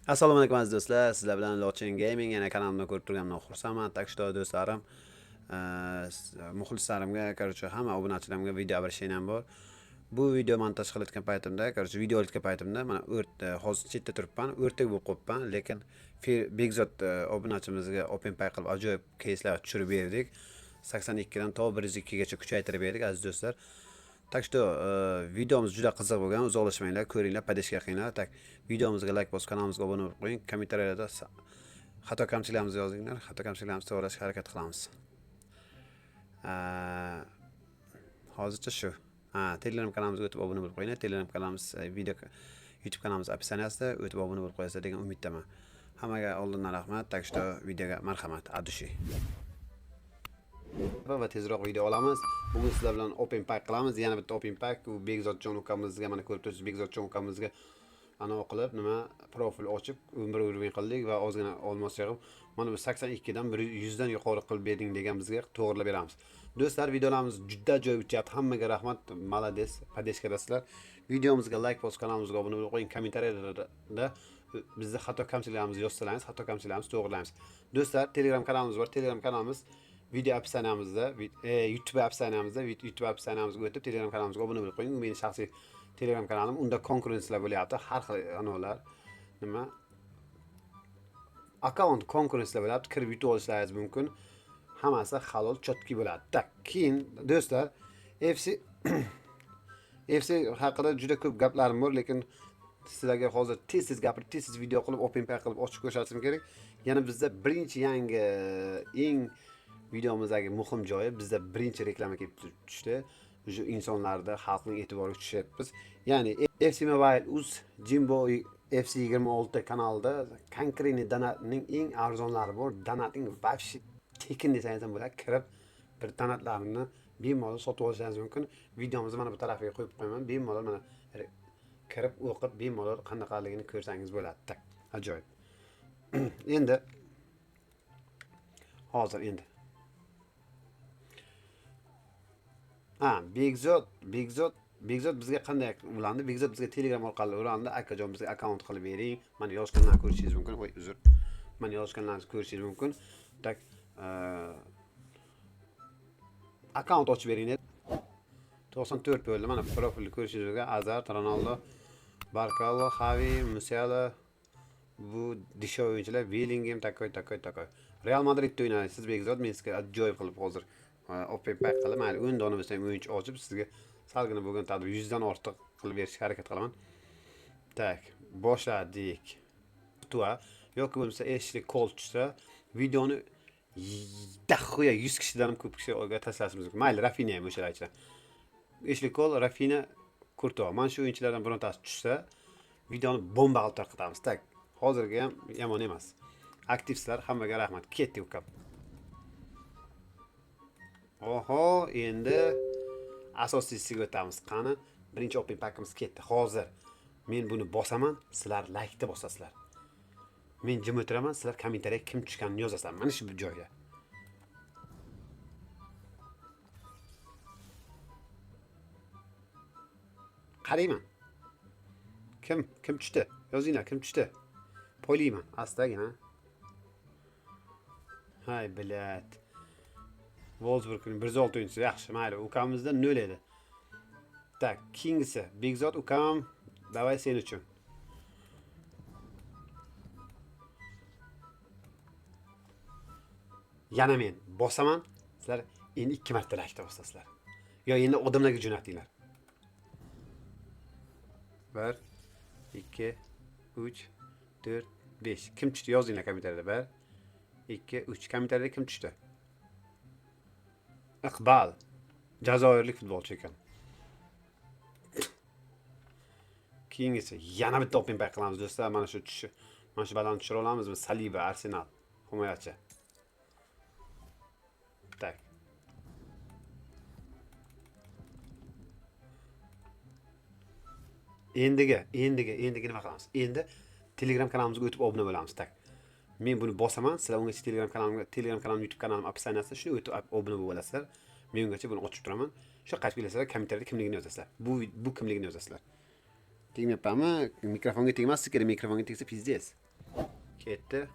Assalomu alaykum aziz do'stlar. Sizlar bilan Lochin Gaming yana kanalimda ko'rib turganimdan xursandman. Tak что do'stlarim, muxlislarimga, короче, hamma obunachilarimga video обращением bor. Bu video montaj qilayotgan paytimda, короче, video olayotgan paytimda mana hozir chetda turibman, o'rtak bo'lib qolibman, lekin Begzod obunachimizga OpenPay qilib ajoyib keyslar tushirib berdik. 82 dan to 102 gacha kuchaytirib berdik aziz do'stlar. Tak что videomiz juda qiziq bo'lgan, uzoqlashmanglar, ko'ringlar, podeshka qilinglar. Tak videomizga like bosib, kanalimizga obuna bo'lib qo'ying. Kommentariyada xato kamchiliklarimizni yozinglar. Xato kamchiliklarimizni to'g'rilashga harakat qilamiz. Hozircha shu. Telegram kanalimizga o'tib obuna bo'lib qo'yinglar. Telegram kanalimiz YouTube kanalimiz opsiyasida o'tib obuna bo'lib qo'yasiz degan umiddaman. Hammaga oldindan rahmat. Tak что videoga marhamat. Adushi. Va tezroq video olamiz. Bugun sizlar bilan open pack qilamiz. Yana bitta open pack. U Begzodjon ukamizga mana ko'rib turibsiz, Begzodjon ukamizga ana qilib nima profil ochib, umr urumin qildik va ozgina olmos yig'ib, mana bu 82 dan 100 dan yuqori qilib berding degan bizga to'g'rilab beramiz. Do'stlar, videolarimiz juda joy o'tyapti. Hammaga rahmat. Malades, podeshkadasizlar. Videomizga like bosib, kanalimizga obuna bo'lib qo'ying. Kommentariyalarda bizni xato kamchiliklarimizni yozsangiz, xato kamchiliklarimizni to'g'rilaymiz. Do'stlar, Telegram kanalimiz bor. Telegram kanalimiz video opsiyamizda, YouTube opsiyamizda, YouTube opsiyamizga o'tib Telegram kanalimizga obuna bo'lib qo'ying. U mening shaxsiy Telegram kanalim. Unda konkurensiyalar bo'lyapti. Har xil anolar nima akkaunt konkurensiyalar bo'lyapti. Kirib yutib olishlaringiz mumkin. Hammasi halol, chotki bo'ladi. Tak, keyin do'stlar, FC haqida juda ko'p gaplarim bor, lekin sizlarga hozir tez gapirib, tez video qilib, open pack qilib ochib ko'rsatishim kerak. Yana bizda birinchi yangi eng videomizdagi muhim joyi, bizda birinchi reklama kelib tushdi. Shu insonlarda xalqning e'tiboriga tushyapmiz. Ya'ni FC Mobile uz Jimbo FC26 kanalida konkretni donatning eng arzonlari bor. Donating вообще tekin desangiz ham bo'ladi. Kirib bir donatlarni bemalol sotib olishingiz mumkin. Videomizni mana bu tarafiga qo'yib qo'yaman. Bemalol mana kirib o'qib bemalol qanaqaligini ko'rsangiz bo'ladi. Tak, ajoyib. Endi hozir Begzod bizga qanday ulandi? Begzod bizga Telegram orqali ulandi. Akajon bizga akkaunt qilib bering. Mana yozganlarni ko'rishingiz mumkin. Voy, uzr. Mana yozganlaringizni ko'rishingiz mumkin. Tak, akkaunt ochib bering. 94 bo'ldi. Mana profilni ko'rishingiz mumkin. Azar, Ronaldo, Barkalo, Xavi, Musiala, bu disho o'yinchilar, Bellingham, takoy. Real Madridda o'ynaysiz. Siz Begzod, men sizga ajoyib qilib hozir open pack qilib, mayli 10 dona bo'lsa ham o'yinchi ochib sizga salgina bo'lgan tadbir 100 dan ortiq qilib berishga harakat qilaman. Tak, boshladik. Tua yoki bo'lmasa eshlik kol tushsa, videoni daxoya 100 kishidan ham ko'p kishiga tashlashimiz mumkin. Mayli, Rafinha ham o'shalar ichida. Eshlik kol, Rafinha, Kurto. Mana shu o'yinchilardan birontasi tushsa, videoni bomba qilib tarqatamiz. Tak, hozirga ham yomon emas. Aktivsizlar, hammaga rahmat. Ketdik ukam. Oho, endi asosiysiga o'tamiz. Qani, birinchi open packimiz ketdi. Hozir men buni bosaman, sizlar like da bosasizlar. Men jim o'tiraman, sizlar kommentariyaga kim tushganini yozasizlar. Mana shu joyga. Qarayman. Kim tushdi? Yozinglar, kim tushdi? Poylayman, astagina. Hay bilat. Wolfsburgning 106 o'yinchisi yaxshi, mayli, ukamizda 0 edi. Tak, keyingisi Begzod ukam, davay sen uchun. Yana men bosaman, sizlar endi 2 marta like bosasizlar. Yo, endi odamlarga jo'natinglar. 1 2 3 4 5. Kim tushdi? Yozinglar kommentariyada. 1 2 3. Kommentariyada kim tushdi? Iqbal, Jazoirlik futbolchi ekan. Keyingisi yana bitta open pack qilamiz do'stlar. Mana shu balonni tushira olamizmi? Saliba, Arsenal himoyachi. Tak. Endiga nima qilamiz? Endi Telegram kanalimizga o'tib obuna bo'lamiz. Tak. Men buni bosaman, sizlar ungacha Telegram kanalim, YouTube kanalim opsiyasida shuni o'tib obuna bo'lib olasizlar. Men ungacha buni ochib turaman. Shu qaytib kelasizlar, kommentariyada kimligini yozasizlar. Bu kimligini yozasizlar. Tegmayapmi? Mikrofonga tegmaslik kerak, mikrofonga tegsa pizdes. Ketdi.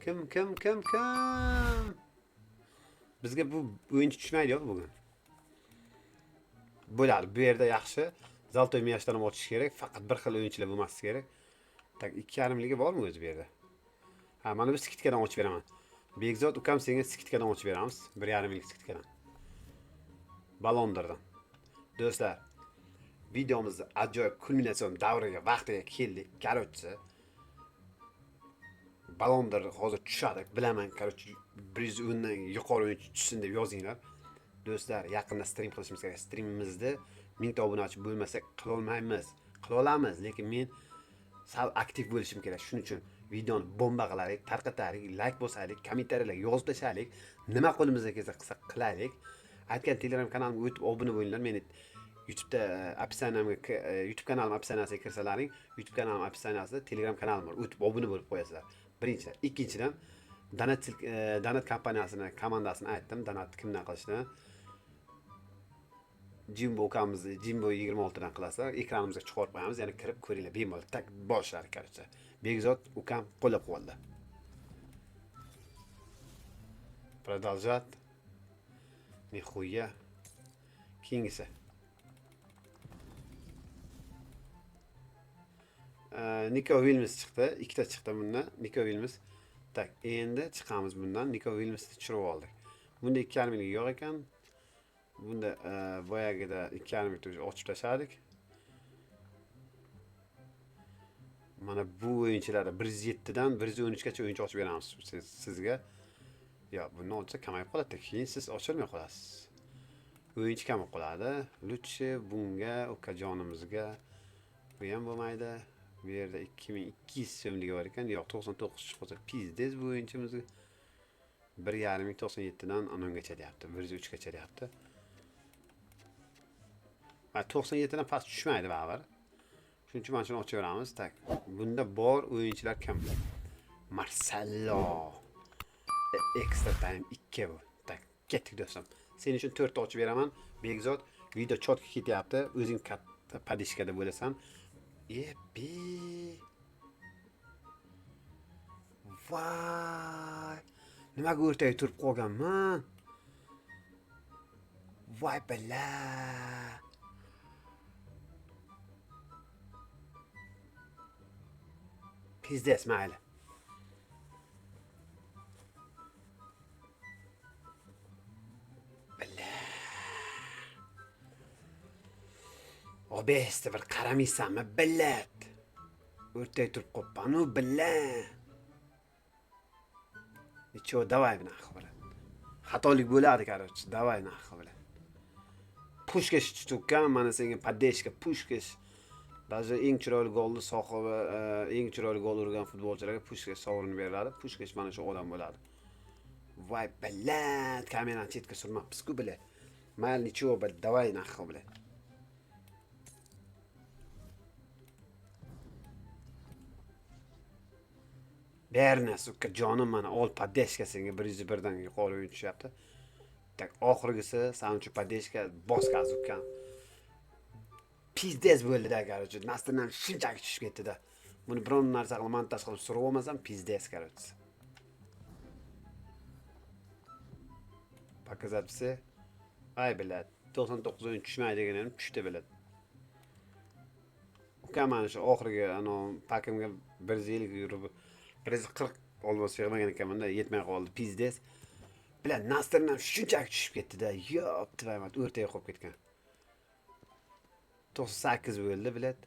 Kim? Bizga bu o'yinchi tushmaydi-ku bugun. Bo'ladi. Bu yerda yaxshi zaltoy miyashdan ochish kerak. Faqat bir xil o'yinchilar bo'lmasligi kerak. Tak 2,5 ligi bormi o'zi bu yerda? Ha, mana bu skitkadan ochib beraman. Bekzod ukam senga skitkadan ochib beramiz. 1,5 ming skitkadan. Balonlardan. Do'stlar, videomizni ajoyib kulminatsion davriga vaqtiga keldik. Короче, balonlar hozir tushadi. Bilaman, короче, 110 dan yuqori o'yinchi tushsin deb yozinglar. Do'stlar, yaqinda stream qilishimiz kerak. Streamimizda 1000 ta obunachi bo'lmasa qila olmaymiz. Qila olamiz, lekin men sal aktiv bo'lishim kerak. Shuning uchun videoni bomba qilaylik, tarqataylik, like bosaylik, kommentariyalarga yozib tashlaylik. Nima qo'limizdan kelsa qilsa qilaylik. Aytgan Telegram kanalimga o'tib obuna bo'linglar. Meni YouTube'da opsiyamga YouTube kanalim opsiyasiga kirsalaring, YouTube kanalim opsiyasida Telegram kanalim bor. O'tib obuna bo'lib qo'yasizlar. Birinchidan, ikkinchidan Donat kompaniyasini komandasini aytdim. Donat kimdan qilishni. Jimbo ukamizni Jimbo 26 dan qilasizlar. Ekranimizga chiqarib qo'yamiz, ya'ni kirib ko'ringlar bemalol. Tak boshlari короче. Bekzod ukam qo'llab qoldi. Продолжать. Нихуя. Keyingisi. Nico Williams chiqdi. Ikkita chiqdi bundan. Nico Williams. Tak, endi chiqamiz bundan. Nico Williamsni tushirib oldik. Bunda 2,5 ming yo'q ekan. Bunda boyagida 2,5 ming ochib tashladik. Mana bu o'yinchilarda 107 dan 113 gacha o'yinchi ochib beramiz sizga. Yo, buni olsa kamayib qoladi. Keyin siz ochilmay qolasiz. O'yinchi kamayib qoladi. Lutchi bunga, ukajonimizga bu ham bo'lmaydi. Bu yerda 2200 so'mlik bor ekan. Yo'q, 99 chiqsa pizdez bu o'yinchimizga. 1,5 ming 97 dan 10gacha deyapti. 103 gacha deyapti. Va 97 dan past tushmaydi baribir. Shuning uchun mana shuni ochib beramiz. Tak. Bunda bor o'yinchilar kim? Marcelo. Extra time 2 bu. Tak, ketdik do'stim. Sening uchun 4 ta ochib beraman. Bekzod, video chotka ketyapti. O'zing katta padishkada bo'lasan. Epi. Voy. Nimaga o'rtaga turib qolganman? Voy bala. Pizdes mayli. Obeste bir qaramaysanmi billat. O'rtaga turib qolibman-u billat. Nechov davay bunaqa bilan. Xatolik bo'ladi, короче, davay naqa bilan. Pushkash tutukkan, mana senga поддержка pushkash. Даже eng chiroyli golni sohibi, eng chiroyli gol urgan futbolchilarga pushkash sovrini beriladi. Pushkash mana shu odam bo'ladi. Voy billat, kamerani chetga surmabsiz-ku billat. Mayli nechov bir davay naqa bilan. Bernas ukajonim mana ol podeshka senga 101 dan yuqori o'yin tushyapti. Tak oxirgisi sanchi podeshka boskaz ukan. Pizdez bo'ldi-da, короче. Nastirdan shunchaki tushib ketdi-da. Buni biron narsa qilib montaj qilib surib olmasam pizdez, короче. Показать все. Ay bilad. 99 o'yin tushmaydi deganim tushdi bilad. Ukam mana shu oxirgi pakimga 150 yurib 140 olmos yig'magan ekanman-da, yetmay qoldi pizdez. Bilan Nastirdan shunchaki tushib ketdi-da. Yo'q, tuvaymat o'rtaga qolib ketgan. 98 bo'ldi bilad.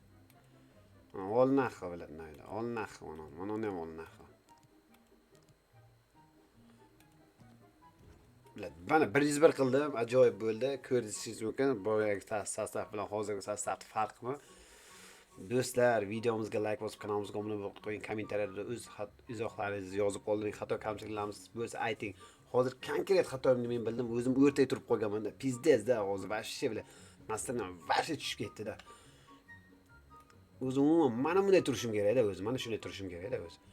Ol narxi bilad, mayli. Ol narxi mana ham ol narxi. Bilad, mana 101 qildim, ajoyib bo'ldi. Ko'rishingiz mumkin, boyagi sostav bilan hozirgi sostav farqmi? Do'stlar, videomizga like bosib, kanalimizga obuna bo'lib qo'ying, kommentariyada o'z izohlaringizni yozib qoldiring. Xato kamchiliklarimiz bo'lsa ayting. Hozir konkret xatoimni men bildim, o'zim o'rtaga turib qolganman-da. Pizdez-da hozir vashshe bilan. Nastirdan vashshe tushib ketdi-da. O'zim mana bunday turishim kerak-da o'zim. Mana shunday turishim kerak-da o'zim.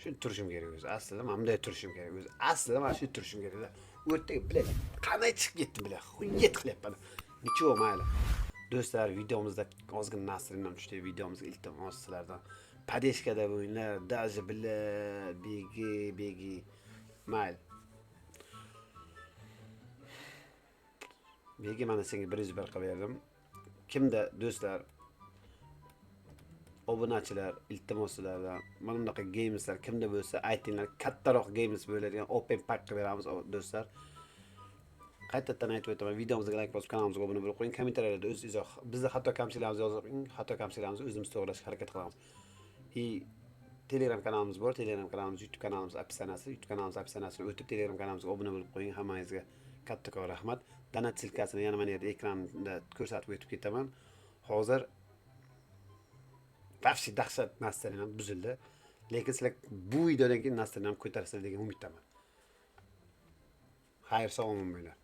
Shunday turishim kerak o'zim. Aslida mana bunday turishim kerak o'zim. Aslida mana shu turishim kerak-da. O'rtaga bilan qanday chiqib ketdi bilan. Xuyet qilyapman. Necho mayli. Do'stlar, videomizda ozgina Nastirdan tushdi. Videomizga iltimos sizlardan Padeshkada o'yinlar, даже billa begi mayli. Begi mana senga 101 qilib berdim. Kimda do'stlar, obunachilar, iltimos sizlardan mana bunaqa gameslar kimda bo'lsa aytinglar, kattaroq games bo'ladigan open pack qilib beramiz do'stlar. Qaytadan aytib o'taman, videomizga like bosib, kanalimizga obuna bo'lib qo'ying, kommentariylarda o'z izoh. Bizda xato kamchiliklarimizni yozib qo'ying, xato kamchiliklarimizni o'zimiz to'g'rilashga harakat qilamiz. Telegram kanalimiz bor, Telegram kanalimiz, YouTube kanalimiz opsiyasi, YouTube kanalimiz opsiyasini o'tib Telegram kanalimizga obuna bo'lib qo'ying. Hammangizga kattakon rahmat. Donat silkasini yana mana yerda ekranda ko'rsatib o'tib ketaman. Hozir vahshiy dahshat nastarim ham buzildi. Lekin sizlar bu videodan keyin nastarim ham ko'tarsizlar degan umiddaman. Xayr, sog' bo'linglar.